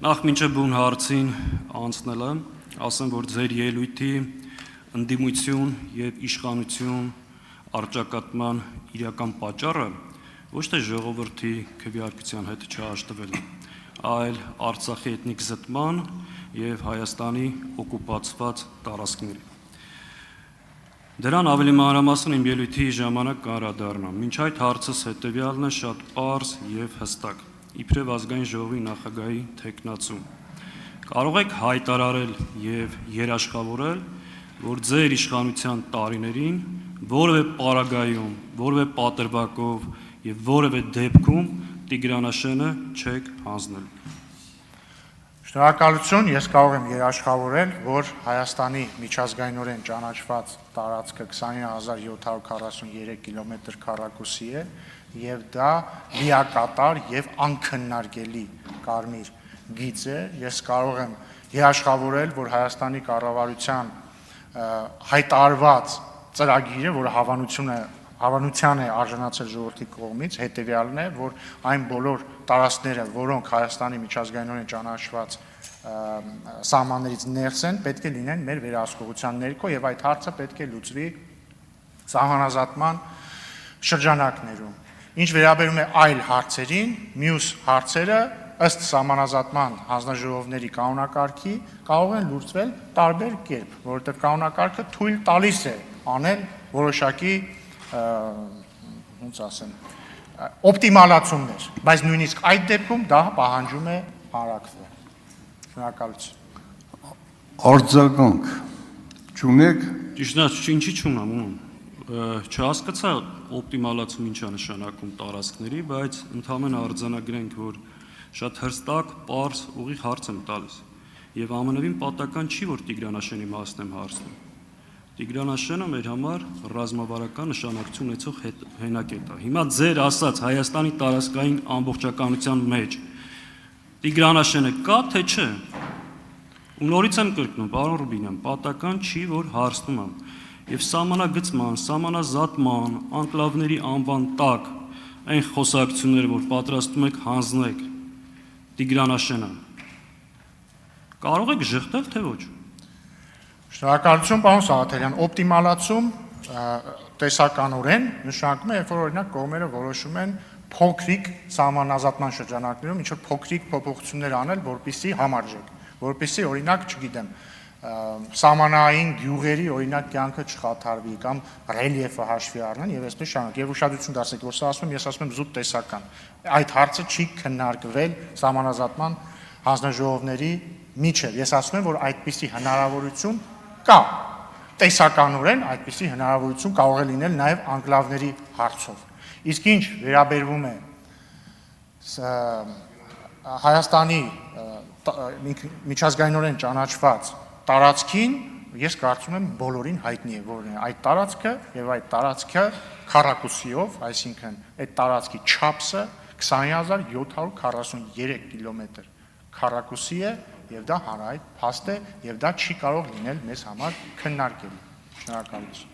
Նախ մինչև բուն հարցին անցնելը, ասեմ, որ ձեր ելույթի ընդդիմություն եւ իշխանություն առճակատման իրական պատճառը ոչ թե ժողովրդի քվեարկության հետ չհաշտվելը, այլ Արցախի էթնիկ զտման եւ Հայաստանի օկուպացված տարածքների։ Դրան ավելի մանրամասն իմ ելույթի ժամանակ կանդրադառնամ։ Մինչ այդ հարցս հետեւյալն է, շատ պարզ եւ հստակ։ Իբրև ազգային ժողովի նախագահի թեկնածու կարող եք հայտարարել եւ երաշխավորել, որ ձեր իշխանության տարիներին որևէ պարագայում, որևէ պատրվակով եւ որևէ դեպքում Տիգրանաշենը չեք հանձնել։ Շնորհակալություն, ես կարող եմ երաշխավորել, որ Հայաստանի միջազգայինորեն ճանաչված տարածքը 20743 կիլոմետր քառակուսի է եւ դա լիակատար եւ անքննարկելի կարմիր գիծ է։ Ես կարող եմ երաշխավորել, որ Հայաստանի կառավարության հայտարարված ծրագիրը, որը հավանության է արժանացել ժողովրդի կողմից, հետեւյալն է, որ այն բոլոր տարածքները, որոնք Հայաստանի միջազգայինորեն ճանաչված սահմաններից ներս են, պետք է լինեն մեր վերահսկողության ներքո եւ այդ հարցը պետք է լուծվի սահմանազատման շրջանակներում։ Ինչ վերաբերում է այլ հարցերին, մյուս հարցերը ըստ սահմանազատման հանձնաժողովների կանոնակարգի կարող են լուծվել տարբեր կերպ, որովհետեւ կանոնակարգը թույլ տալիս է անել որոշակի, ոնց ասեմ, օպտիմալացումներ, բայց նույնիսկ այդ դեպքում դա պահանջում է հանրակրվել։ Շնորհակալություն։ Արձագանք չունեք։ Ճիշտ է, ինչի չունեմ, չհասկացա օպտիմալացում ինչա նշանակում տարածքների, բայց ընդհանրապես արձանագրենք, որ շատ հստակ, պարզ, ուղիղ հարց եմ տալիս։ Եվ ամենևին պատահական չի, որ Տիգրանաշենի մասն եմ հարցնում։ Տիգրանաշենը մեր համար ռազմավարական նշանակություն ունեցող հենակետ է։ Հիմա ձեր ասած Հայաստանի տարածքային ամբողջականության մեջ Տիգրանաշենը կա, թե չէ։ Ու նորից եմ կրկնում, պարոն Ռուբինյան, պատահական չի, որ հարցնում եմ։ Եվ սահմանագծման, սահմանազատման, անկլավների անվան տակ այն խոսակցությունները, որ պատրաստում եք հանձնեք Տիգրանաշենը, կարող եք ժխտել, թե ոչ։ Շնորհակալություն, պարոն Սաղաթելյան, օպտիմալացում տեսականորեն նշանակում է, երբ որ օրինակ կողմերը որոշում են փոքրիկ սահմանազատման շրջանակներում ինչ-որ փոքրիկ փոփոխություններ անել, որպեսզի համարժեք, որպեսզի օրինակ, չգիտեմ, սահմանային գյուղերի օրինակ կյանքը չխաթարվի կամ ռելիեֆը հաշվի առնեն եւ այսպես շարունակ։ Եվ ուշադրություն դարձեք, որ սա ասում եմ, ես ասում եմ զուտ տեսական։ Այդ հարցը չի քննարկվել սահմանազատման հանձնաժողովների միջև։ Ես ասում եմ, որ այդպիսի հնարավորություն կա։ Տեսականորեն այդպիսի հնարավորություն կարող է լինել նաեւ անկլավների հարցով։ Իսկ ինչ վերաբերվում է Հայաստանի միջազգայինորեն ճանաչված տարածքին, ես կարծում եմ բոլորին հայտնի է, որն է այդ տարածքը եւ այդ տարածքը քառակուսիով, այսինքն այդ տարածքի չափսը 20743 կիլոմետր քառակուսի է եւ դա հանրահայտ փաստ է եւ դա չի կարող լինել մեզ համար քննարկելի։ Շնորհակալություն։